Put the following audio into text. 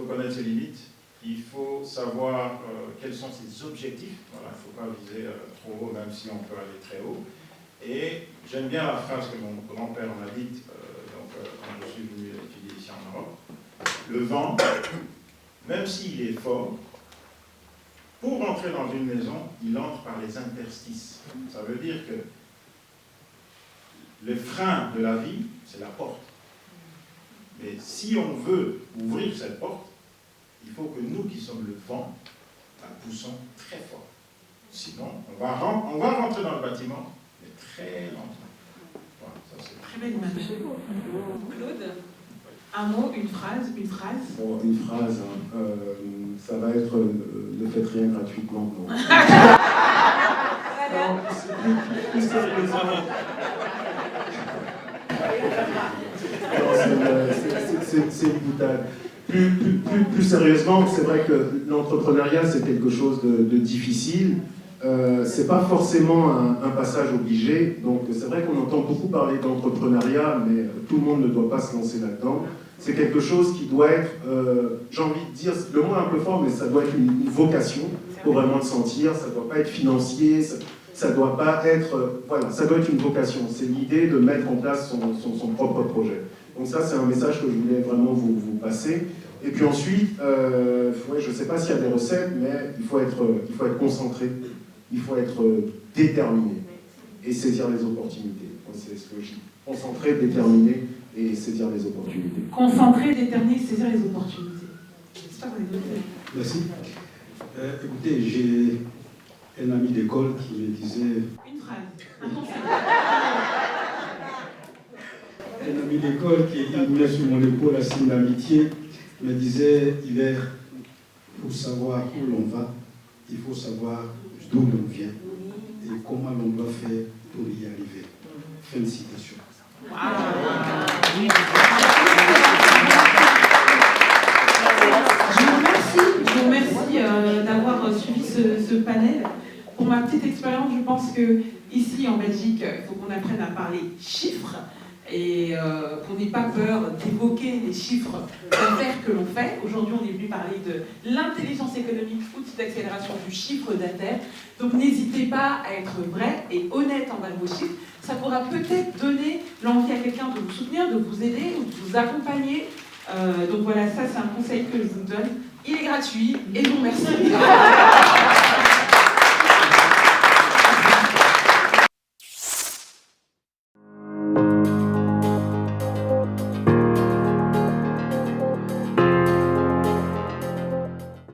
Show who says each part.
Speaker 1: connaître ses limites, il faut savoir quels sont ses objectifs. Voilà, il ne faut pas viser trop haut, même si on peut aller très haut. Et j'aime bien la phrase que mon grand-père m'a dite quand je suis venu étudier ici en Europe. Le vent, même s'il est fort, pour entrer dans une maison, il entre par les interstices. Ça veut dire que le frein de la vie, c'est la porte. Mais si on veut ouvrir cette porte, il faut que nous qui sommes le vent, la poussons très fort. Sinon, on va rentrer dans le bâtiment, mais très lentement. Voilà, ça c'est
Speaker 2: très belle image. Claude, un mot, une phrase.
Speaker 3: Bon, une phrase, hein. Ça va être ne faites rien gratuitement. Non. Non, plus sérieusement. C'est une boutade. Plus sérieusement, c'est vrai que l'entrepreneuriat, c'est quelque chose de difficile. C'est pas forcément un passage obligé. Donc, c'est vrai qu'on entend beaucoup parler d'entrepreneuriat, mais tout le monde ne doit pas se lancer là-dedans. C'est quelque chose qui doit être, j'ai envie de dire, le mot est un peu fort, mais ça doit être une vocation pour vraiment le sentir. Ça ne doit pas être financier, ça doit pas être, voilà, ça doit être une vocation. C'est l'idée de mettre en place son propre projet. Donc ça, c'est un message que je voulais vraiment vous passer. Et puis ensuite, je ne sais pas s'il y a des recettes, mais il faut être concentré, il faut être déterminé et saisir les opportunités. C'est ce que je dis. Concentré, déterminé et saisir les opportunités.
Speaker 2: Concentré, déterminé, saisir les opportunités. J'espère que vous avez noté.
Speaker 4: Merci. Écoutez, j'ai un ami d'école qui me disait...
Speaker 2: Une phrase, un conseil.
Speaker 4: Un ami d'école qui met sur mon épaule un signe d'amitié me disait, Hilaire, pour savoir où l'on va, il faut savoir d'où l'on vient et comment l'on doit faire pour y arriver. Fin de citation.
Speaker 2: Wow. Je vous remercie d'avoir suivi ce panel. Pour ma petite expérience, je pense que ici en Belgique, il faut qu'on apprenne à parler chiffres et qu'on n'ait pas peur d'évoquer les chiffres d'affaires que l'on fait. Aujourd'hui, on est venu parler de l'intelligence économique, outil d'accélération du chiffre d'affaires. Donc n'hésitez pas à être vrai et honnête envers vos chiffres. Ça pourra peut-être donner l'envie à quelqu'un de vous soutenir, de vous aider ou de vous accompagner. Donc voilà, ça c'est un conseil que je vous donne. Il est gratuit et je vous remercie.